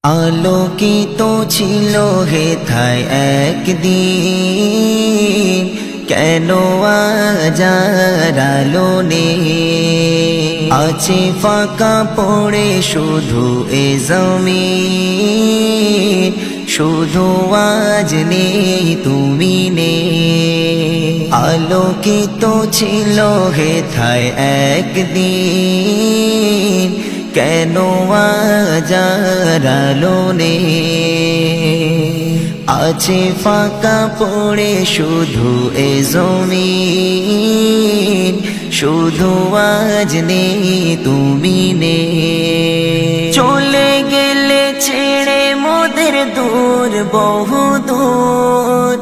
আলোকিত ছিল হেথায় একদিন, কেন আজ আর আলো নেই? আছে ফাঁকা পড়ে শুধু এ জমিন, শুধু আজ নেই তুমি নেই। আলোকিত ছিল হেথায় একদিন, কেন আজ আর আলো নেই? আছে ফাঁকা পড়ে শুধু এ জমিন, শুধু আজ নেই তুমি নেই। চলে গেলে ছেড়ে মোদের দূর বহু দূর,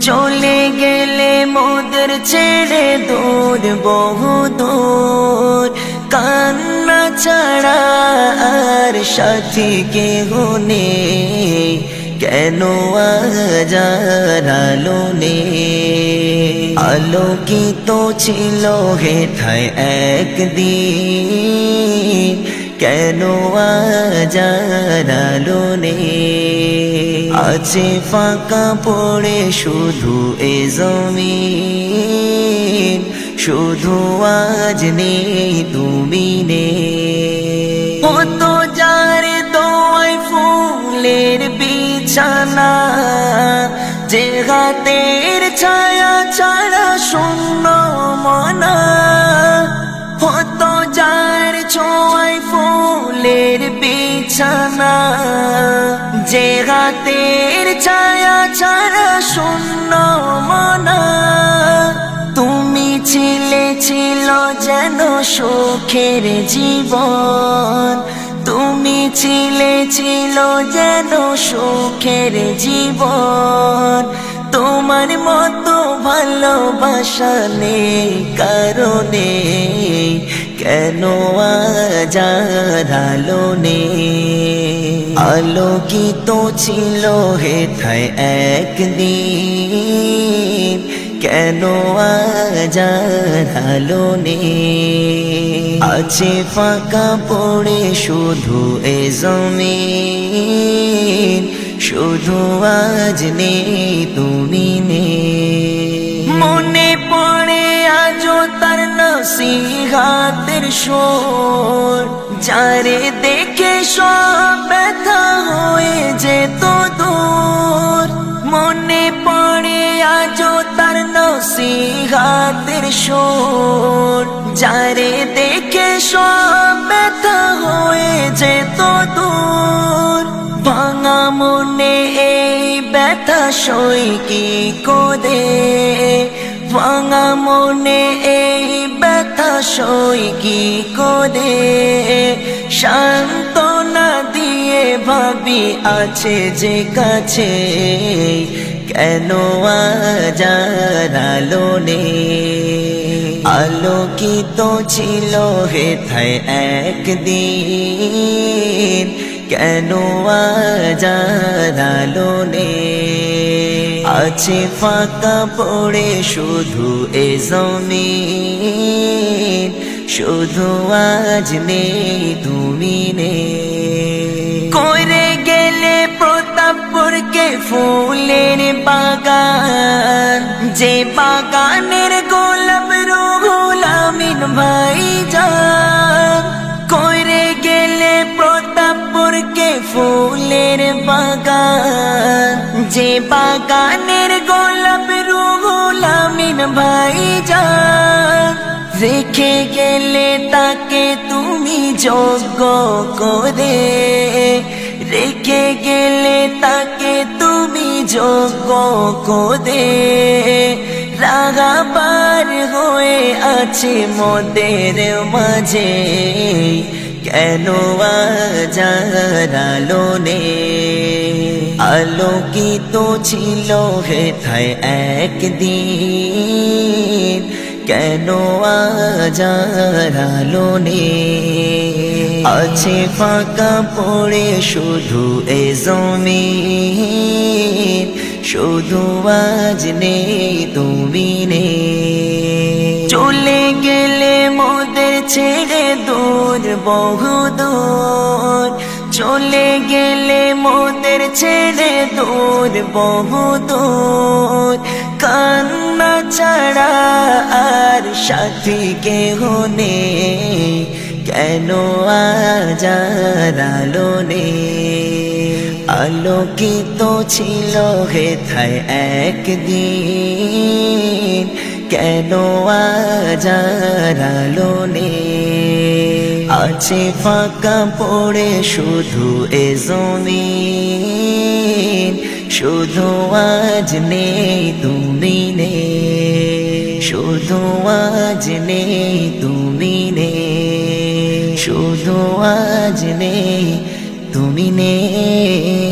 চলে গেলে মোদের ছেড়ে দূর বহু দূর। কান্না ছাড়া আর সাথী কেহ নেই, কেন আজ আর আলো নেই? আলোকিত ছিল হেথায় একদিন, কেন আজ আর আলো নেই? আছে ফাঁকা পড়ে শুধু এ জমিন, শুধু আজ নেই তুমি নেই। কত যার দোয়ায় ফুলের বিছানা, যে হাতের ছায়া ছাড়া শূন্য মনা। কত যার ছোঁয়ায় ফুলের বিছানা, যে হাতের ছায়া ছাড়া শূন্য মনা। তুমি ছিলে ছিল যেন সুখের জীবন, তুমি ছিলে ছিল যেন সুখের জীবন। তোমার মতো ভালোবাসা নেই কারণে, কেন আজ আর আলো নেই? আলোকিত ছিল হেথায় একদিন, কেন আজ আর আলো নেই? আছে ফাঁকা পড়ে শুধু এ জমিন, শুধু আজ নেই তুমি নেই। মনে পড়ে আজও তার নসিহতের সুর, যারে দেখে সব ব্যথা হয়ে যেত দূর। মনে পড়ে আজও তার নসিহতের সুর, যারে দেখে সব ব্যথা হয়ে যেত দূর। ভাঙা মনে এই ব্যথা সই কি করে, ভাঙা মনে এই ব্যথা সই কি করে। সান্ত্বনা দিয়ে ভাবি আছে যে কাছে, কেন আজ আর আলো নেই? আলোকিত ছিল হেথায় একদিন, কেন আজ আর আলো নেই? আছে ফাঁকা পড়ে শুধু এ জমিন, শুধু আজ নেই তুমি নেই। করে গেলে প্রতাপপুরকে ফুলের বাগান, যে বাগানের গোলাপ রুহুল আমিন ভাইজান। করে গেলে প্রতাপপুরকে ফুলের বাগান, যে বাগানের গোলাপ রুহুল আমিন ভাইজান। রেখে গেলে তাকে তুমি যোগ্য করে, রেখে গেলে তাকে তুমি যোগ্য করে। রাগাবার হয়ে আছে মোদের মাঝে, কেন আজ আর আলো নেই? আলোকিত ছিল হেথায় একদিন, কেন আজ আর আলো নেই? আছে ফাঁকা পড়ে শুধু এ জমিন, শুধু আজ নেই তুমি নেই। চলে গেলে মোদের ছেড়ে দূর বহু দূর, চলে গেলে মোদের ছেড়ে দূর বহু দূর, কান্না ছাড়া আর সাথী কেহ নেই, কেন আজ আর আলো নেই। আলোকিত ছিল হেথায় একদিন, কেন আজ আর আলো নেই। আছে ফাঁকা পড়ে শুধু এ জমিন, শুধু আজ নেই তুমি নেই, শুধু আজ নেই তুমি নেই, শুধু আজ নেই তুমি নেই।